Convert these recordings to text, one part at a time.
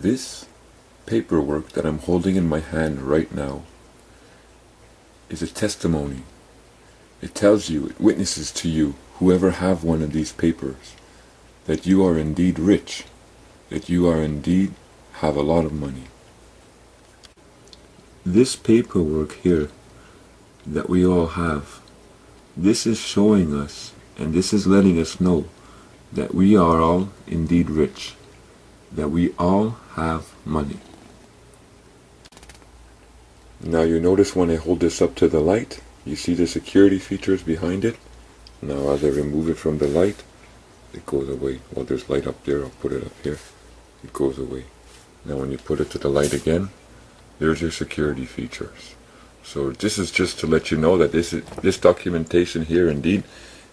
This paperwork that I'm holding in my hand right now is a testimony. It tells you, it witnesses to you, whoever have one of these papers, that you are indeed rich, that you are indeed have a lot of money. This paperwork here that we all have, this is showing us, and this is letting us know that we are all indeed rich, that we all have money. Now you notice when I hold this up to the light, you see the security features behind it. Now as I remove it from the light, it goes away. Well, there's light up there, I'll put it up here. It goes away. Now when you put it to the light again, there's your security features. So this is just to let you know that this documentation here, indeed,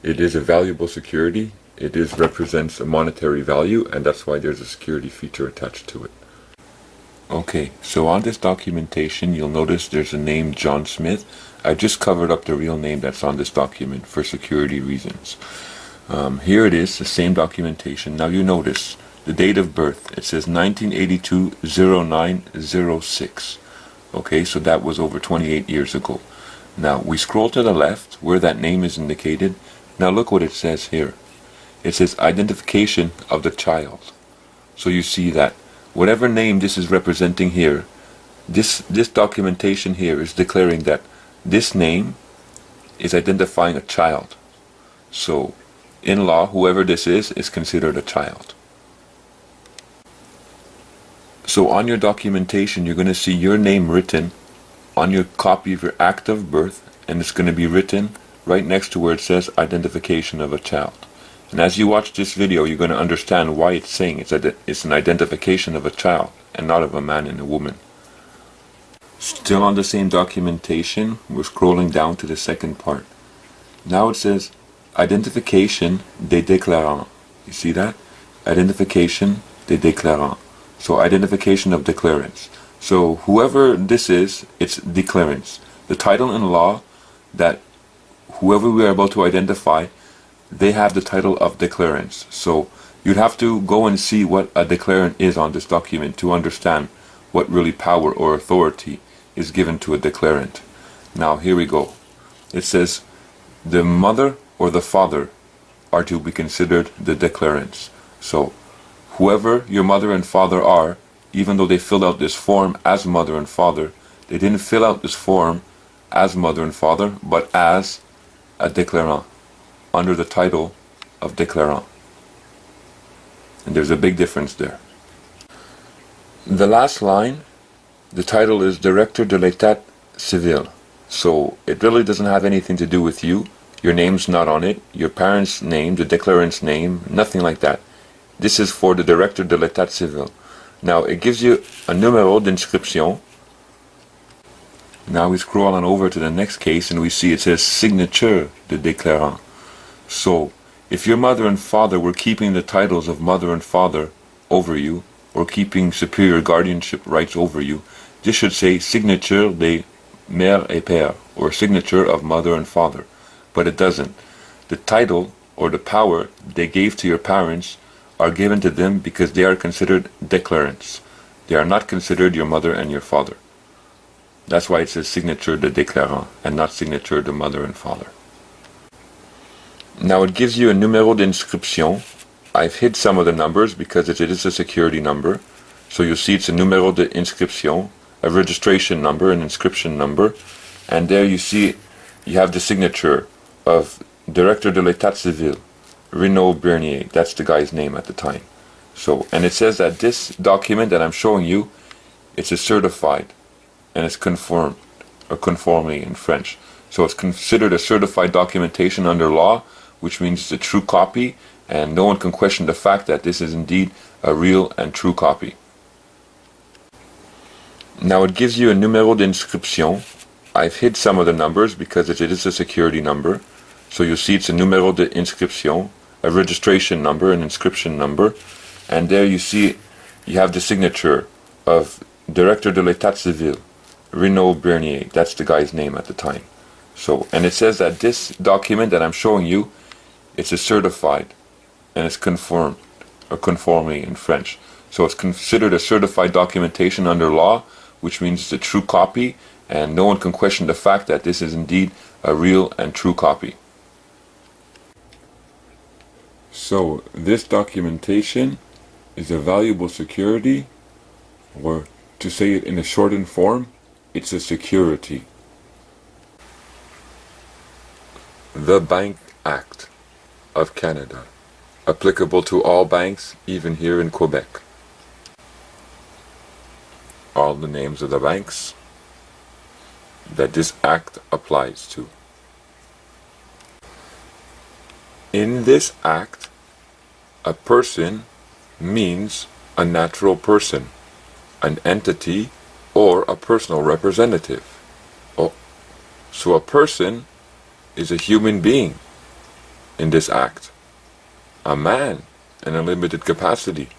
it is a valuable security. It represents a monetary value, and that's why there's a security feature attached to it. Okay, so on this documentation, you'll notice there's a name John Smith. I just covered up the real name that's on this document for security reasons. Here it is, the same documentation. Now you notice the date of birth. It says 1982-09-06. Okay, so that was over 28 years ago. Now we scroll to the left where that name is indicated. Now look what it says here. It says identification of the child. So you see that whatever name this is representing here, this documentation here is declaring that this name is identifying a child. So in law, whoever this is considered a child. So on your documentation, you're going to see your name written on your copy of your act of birth, and it's going to be written right next to where it says identification of a child. And as you watch this video, you're going to understand why it's saying it's an identification of a child and not of a man and a woman. Still on the same documentation, we're scrolling down to the second part. Now it says identification des déclarants. You see that? Identification des déclarants. So identification of declarants. So whoever this is, it's declarants. The title in law that whoever we are about to identify, they have the title of declarants. So you'd have to go and see what a declarant is on this document to understand what really power or authority is given to a declarant. Now here we go. It says the mother or the father are to be considered the declarants. So whoever your mother and father are, even though they filled out this form as mother and father, they didn't fill out this form as mother and father, but as a declarant, under the title of declarant. And there's a big difference there. The last line, the title is Directeur de l'État Civil. So it really doesn't have anything to do with you. Your name's not on it. Your parents' name, the declarant's name, nothing like that. This is for the Directeur de l'État Civil. Now it gives you a numéro d'inscription. Now we scroll on over to the next case and we see it says signature de déclarant. So if your mother and father were keeping the titles of mother and father over you, or keeping superior guardianship rights over you, this should say signature de mère et père, or signature of mother and father. But it doesn't. The title or the power they gave to your parents are given to them because they are considered declarants. They are not considered your mother and your father. That's why it says signature de déclarant and not signature de mother and father. Now it gives you a numéro d'inscription. I've hid some of the numbers because it is a security number. So you'll see it's a numéro d'inscription, a registration number, an inscription number. And there you see you have the signature of Directeur de l'État Civil, Renaud Bernier. That's the guy's name at the time. So, and it says that this document that I'm showing you, it's a certified and it's conformed, or conforming in French. So it's considered a certified documentation under law, which means it's a true copy, and no one can question the fact that this is indeed a real and true copy. Now it gives you a numéro d'inscription. I've hid some of the numbers because it is a security number. So you'll see it's a numéro d'inscription, a registration number, an inscription number. And there you see you have the signature of Directeur de l'État Civil, Renaud Bernier. That's the guy's name at the time. So, and it says that this document that I'm showing you, it's a certified and it's conformed, or conforming in French. So it's considered a certified documentation under law, which means it's a true copy, and no one can question the fact that this is indeed a real and true copy. So this documentation is a valuable security, or to say it in a shortened form, it's a security. The Bank Act of Canada, applicable to all banks, even here in Quebec. All the names of the banks that this act applies to. In this act, a person means a natural person, an entity, or a personal representative. Oh, so a person is a human being in this act. A man in a limited capacity.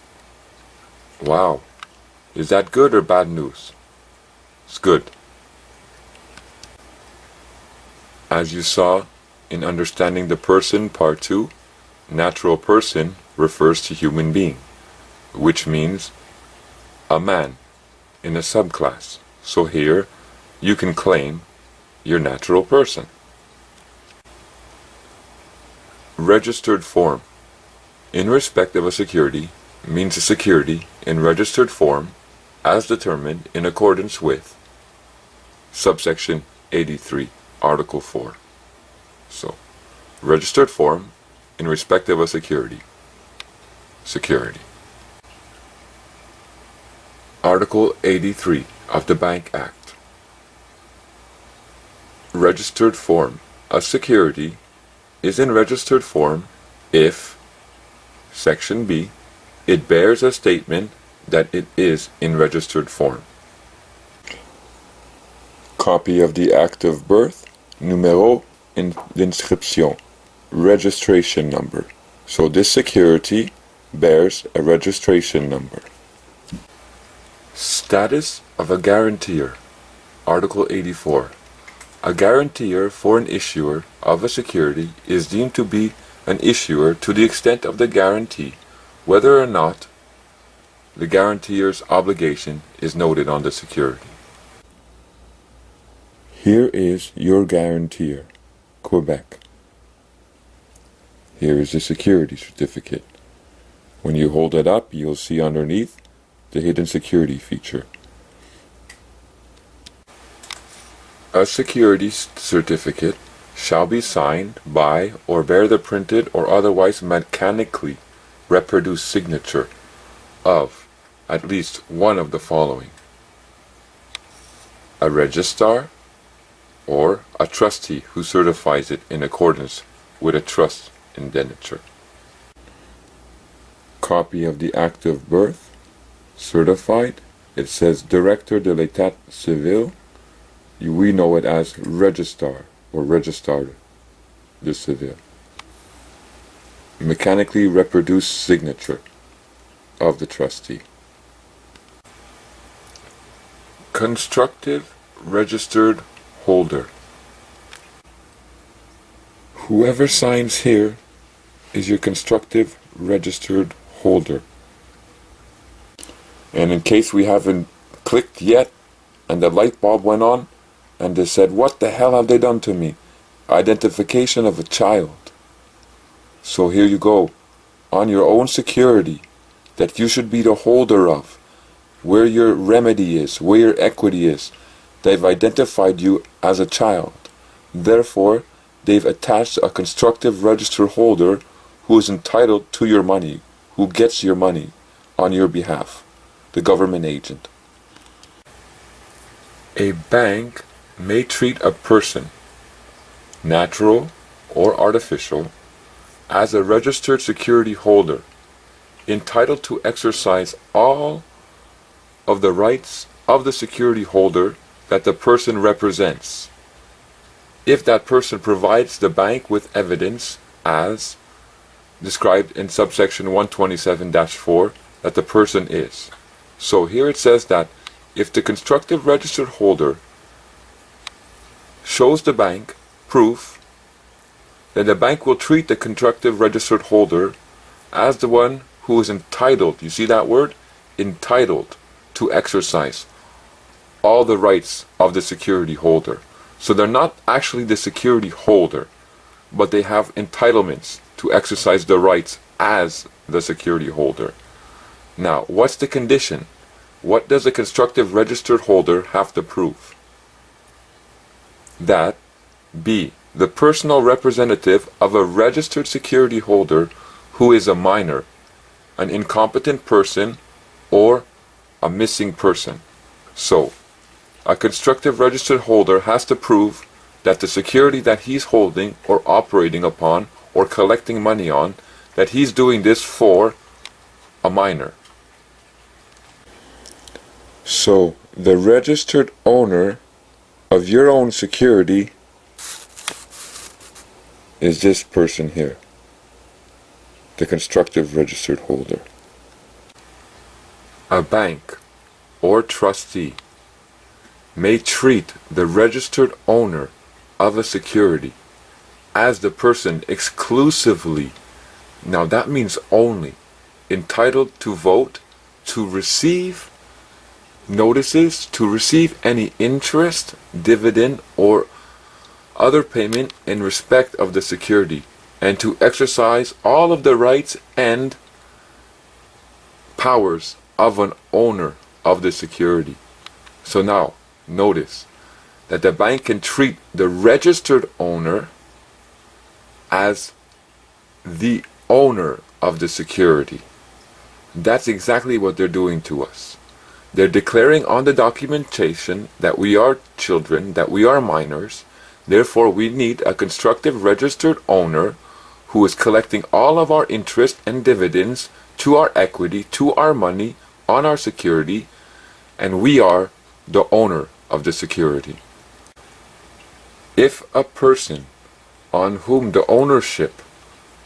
Wow. Is that good or bad news? It's good. As you saw in Understanding the Person, Part 2, natural person refers to human being, which means a man in a subclass. So here you can claim your natural person. Registered form, in respect of a security, means a security in registered form as determined in accordance with subsection 83, Article 4. So, registered form in respect of a security. Security. Article 83 of the Bank Act. Registered form. A security is in registered form if, Section B, it bears a statement that it is in registered form. Copy of the Act of Birth, numéro d'inscription, registration number. So this security bears a registration number. Status of a guarantor, Article 84. A guarantor for an issuer of a security is deemed to be an issuer to the extent of the guarantee, whether or not the guarantor's obligation is noted on the security. Here is your guarantor, Quebec. Here is the security certificate. When you hold it up, you'll see underneath the hidden security feature. A security certificate shall be signed by or bear the printed or otherwise mechanically reproduced signature of at least one of the following: a registrar or a trustee who certifies it in accordance with a trust indenture. Copy of the Act of Birth, certified. It says Directeur de l'État Civil. We know it as Registrar or Registrar de Civil. Mechanically reproduced signature of the trustee. Constructive registered holder. Whoever signs here is your constructive registered holder. And in case we haven't clicked yet and the light bulb went on and they said, what the hell have they done to me? Identification of a child. So here you go, on your own security that you should be the holder of, where your remedy is, where your equity is. They've identified you as a child. Therefore, they've attached a constructive register holder who is entitled to your money, who gets your money on your behalf, the government agent. A bank may treat a person, natural or artificial, as a registered security holder, entitled to exercise all of the rights of the security holder that the person represents, if that person provides the bank with evidence as described in subsection 127-4 that the person is. So here it says that if the constructive registered holder shows the bank proof, then the bank will treat the constructive registered holder as the one who is entitled, you see that word? entitled to exercise all the rights of the security holder. So they're not actually the security holder, but they have entitlements to exercise the rights as the security holder. Now, what's the condition? What does a constructive registered holder have to prove? That be the personal representative of a registered security holder who is a minor, an incompetent person, or a missing person. So, a constructive registered holder has to prove that the security that he's holding or operating upon or collecting money on, that he's doing this for a minor. So, the registered owner of your own security is this person here, the constructive registered holder. A bank or trustee may treat the registered owner of a security as the person exclusively, now that means only, entitled to vote, to receive notices, to receive any interest, dividend, or other payment in respect of the security, and to exercise all of the rights and powers of an owner of the security. So now, notice that the bank can treat the registered owner as the owner of the security. That's exactly what they're doing to us. They're declaring on the documentation that we are children, that we are minors, therefore we need a constructive registered owner who is collecting all of our interest and dividends to our equity, to our money, on our security, and we are the owner of the security. If a person on whom the ownership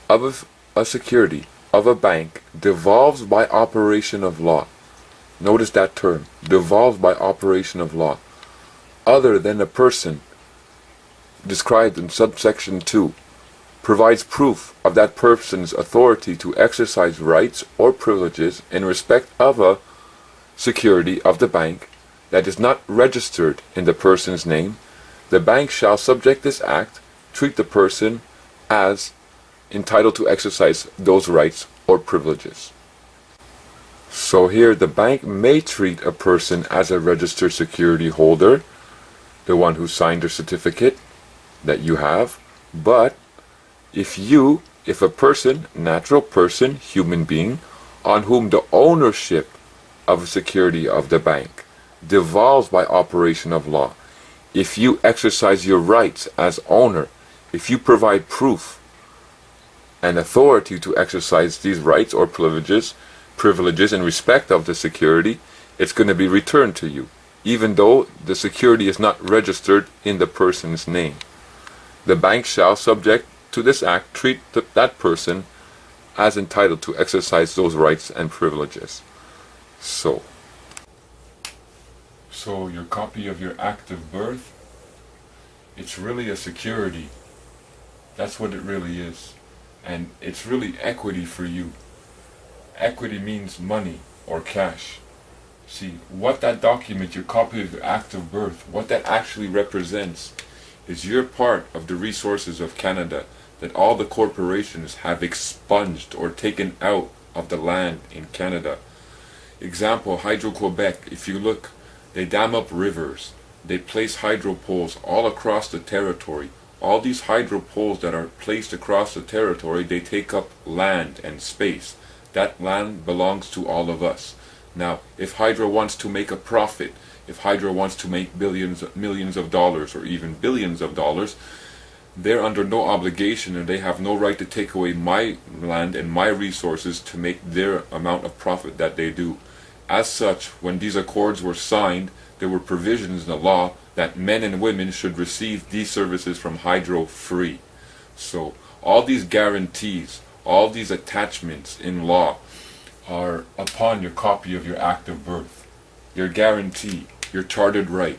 of a security of a bank devolves by operation of law, notice that term, devolves by operation of law, other than a person described in subsection 2, provides proof of that person's authority to exercise rights or privileges in respect of a security of the bank that is not registered in the person's name, the bank shall, subject this act, treat the person as entitled to exercise those rights or privileges. So here the bank may treat a person as a registered security holder, the one who signed the certificate that you have, but if a person, natural person, human being, on whom the ownership of a security of the bank devolves by operation of law, if you exercise your rights as owner, if you provide proof and authority to exercise these rights or privileges in respect of the security, it's going to be returned to you, even though the security is not registered in the person's name. The bank shall, subject to this act, treat that person as entitled to exercise those rights and privileges. So your copy of your act of birth, it's really a security. That's what it really is. And it's really equity for you. Equity means money or cash. See, what that document, your copy of your act of birth, what that actually represents is you're part of the resources of Canada that all the corporations have expunged or taken out of the land in Canada. Example, Hydro-Quebec, if you look, they dam up rivers, they place hydro poles all across the territory. All these hydro poles that are placed across the territory, they take up land and space. That land belongs to all of us. Now, if Hydro wants to make a profit, if Hydro wants to make millions of dollars or even billions of dollars, they're under no obligation and they have no right to take away my land and my resources to make their amount of profit that they do. As such, when these accords were signed, there were provisions in the law that men and women should receive these services from Hydro free. So all these guarantees, all these attachments in law are upon your copy of your act of birth. Your guarantee, your chartered right.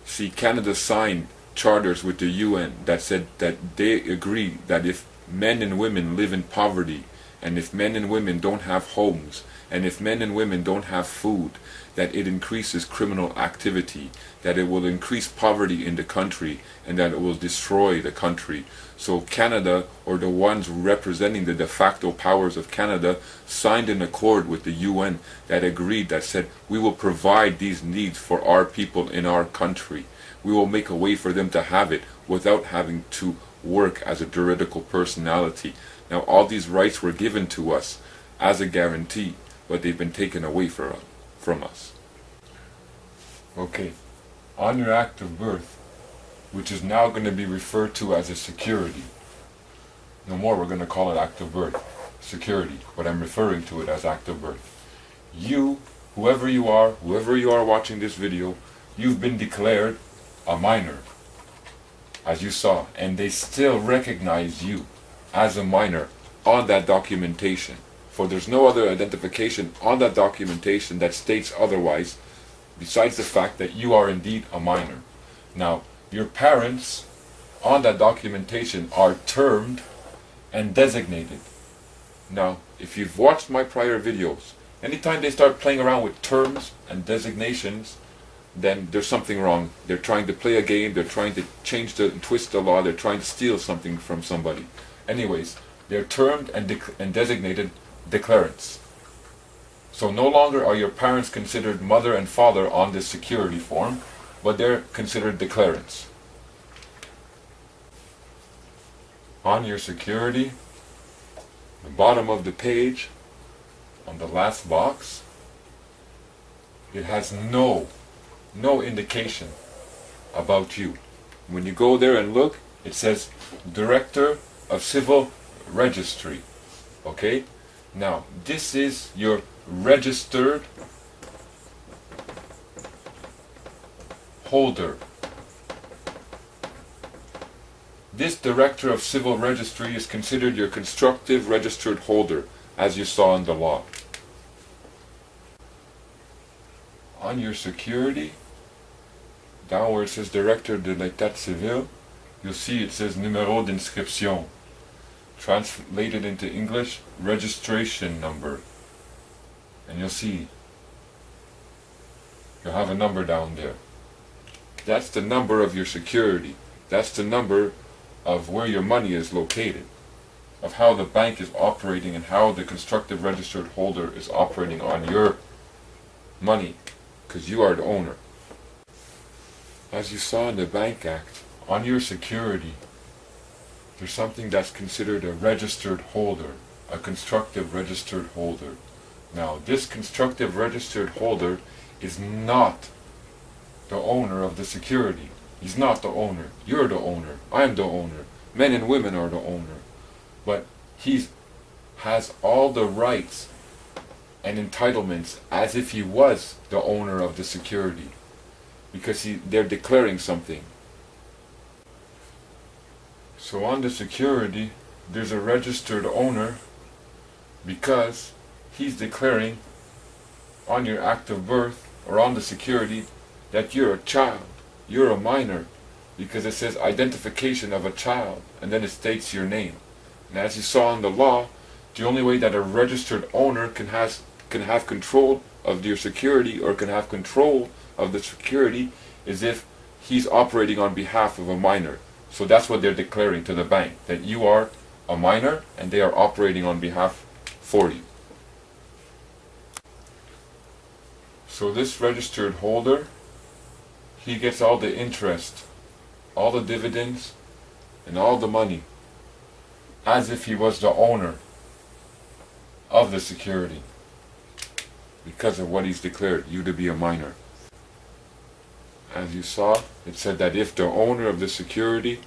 See, Canada signed charters with the UN that said that they agree that if men and women live in poverty and if men and women don't have homes, and if men and women don't have food, that it increases criminal activity, that it will increase poverty in the country, and that it will destroy the country. So Canada, or the ones representing the de facto powers of Canada, signed an accord with the UN that agreed, that said, we will provide these needs for our people in our country. We will make a way for them to have it without having to work as a juridical personality. Now all these rights were given to us as a guarantee, but they've been taken away from us. Okay, on your act of birth, which is now going to be referred to as a security. No more we're going to call it act of birth, security, but I'm referring to it as act of birth. You, whoever you are watching this video, you've been declared a minor, as you saw, and they still recognize you as a minor on that documentation. For there's no other identification on that documentation that states otherwise, besides the fact that you are indeed a minor. Now, your parents on that documentation are termed and designated. Now, if you've watched my prior videos, anytime they start playing around with terms and designations, then there's something wrong. They're trying to play a game, they're trying to twist the law, they're trying to steal something from somebody. Anyways, they're termed and designated declarants. So no longer are your parents considered mother and father on this security form, but they're considered declarants. On your security, the bottom of the page, on the last box, it has no indication about you. When you go there and look, it says Director of Civil Registry. Okay? Now, this is your registered holder. This Director of Civil Registry is considered your constructive registered holder, as you saw in the law. On your security, down where it says Directeur de l'État Civil, you'll see it says Numéro d'inscription. Translated into English, registration number. And you'll see, you'll have a number down there. That's the number of your security. That's the number of where your money is located, of how the bank is operating and how the constructive registered holder is operating on your money, because you are the owner. As you saw in the Bank Act, on your security, there's something that's considered a registered holder, a constructive registered holder. Now, this constructive registered holder is not the owner of the security. He's not the owner. You're the owner. I'm the owner. Men and women are the owner. But he has all the rights and entitlements as if he was the owner of the security, because they're declaring something. So on the security, there's a registered owner because he's declaring on your act of birth or on the security that you're a child, you're a minor, because it says identification of a child, and then it states your name. And as you saw in the law, the only way that a registered owner can have control of your security or can have control of the security is if he's operating on behalf of a minor. So that's what they're declaring to the bank, that you are a minor and they are operating on behalf for you. So this registered holder, he gets all the interest, all the dividends, and all the money as if he was the owner of the security, because of what he's declared you to be a minor. As you saw, it said that if the owner of the security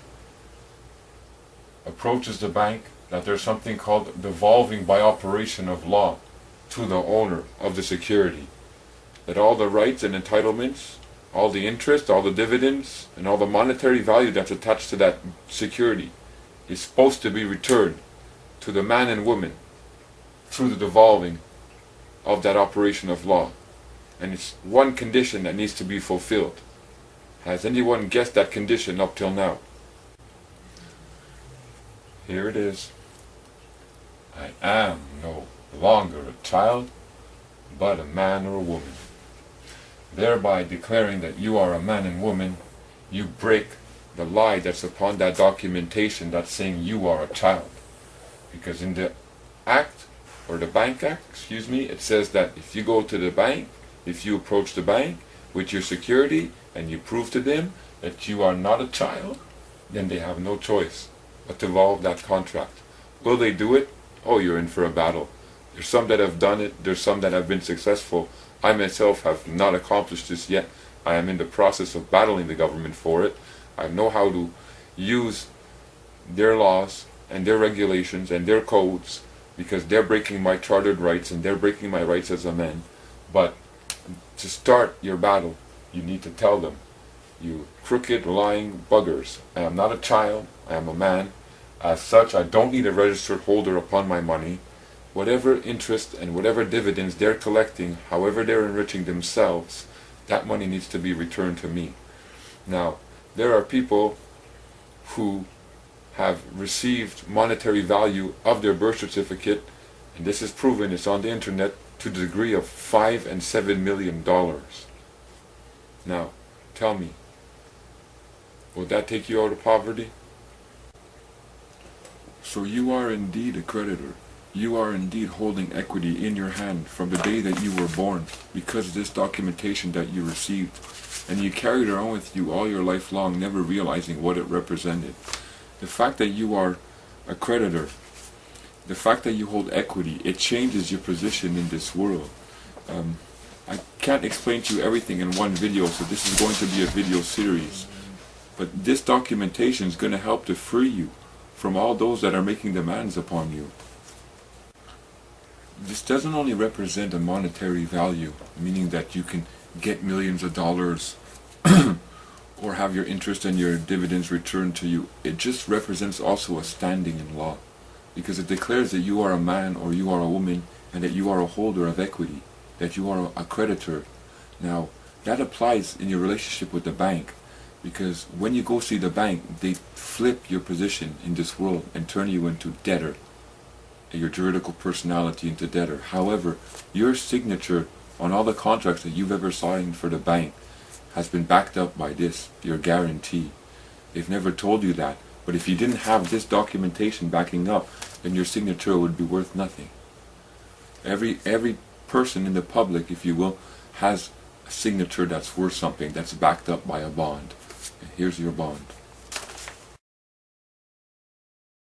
approaches the bank, that there's something called devolving by operation of law to the owner of the security. That all the rights and entitlements, all the interest, all the dividends, and all the monetary value that's attached to that security is supposed to be returned to the man and woman through the devolving of that operation of law. And it's one condition that needs to be fulfilled. Has anyone guessed that condition up till now? Here it is. I am no longer a child, but a man or a woman. Thereby declaring that you are a man and woman, you break the lie that's upon that documentation that's saying you are a child. Because in the act, or the bank act, it says that if you go to the bank, if you approach the bank with your security and you prove to them that you are not a child, then they have no choice but to involve that contract. Will they do it? Oh, you're in for a battle. There's some that have done it, there's some that have been successful. I myself have not accomplished this yet. I am in the process of battling the government for it. I know how to use their laws and their regulations and their codes, because they're breaking my chartered rights and they're breaking my rights as a man. But to start your battle, you need to tell them, you crooked, lying buggers, I am not a child, I am a man. As such, I don't need a registered holder upon my money. Whatever interest and whatever dividends they're collecting, however they're enriching themselves, that money needs to be returned to me. Now, there are people who have received monetary value of their birth certificate, and this is proven, it's on the internet, to the degree of $5 and $7 million. Now, tell me, will that take you out of poverty? So you are indeed a creditor. You are indeed holding equity in your hand from the day that you were born, because of this documentation that you received. And you carried it on with you all your life long, never realizing what it represented. The fact that you are a creditor, the fact that you hold equity, it changes your position in this world. I can't explain to you everything in one video, so this is going to be a video series. But this documentation is going to help to free you from all those that are making demands upon you. This doesn't only represent a monetary value, meaning that you can get millions of dollars or have your interest and your dividends returned to you. It just represents also a standing in law, because it declares that you are a man or you are a woman and that you are a holder of equity, that you are a creditor. Now, that applies in your relationship with the bank, because when you go see the bank, they flip your position in this world and turn you into debtor, your juridical personality into debtor. However, your signature on all the contracts that you've ever signed for the bank has been backed up by this, your guarantee. They've never told you that, but if you didn't have this documentation backing up, then your signature would be worth nothing. Every person in the public, if you will, has a signature that's worth something, that's backed up by a bond. Here's your bond.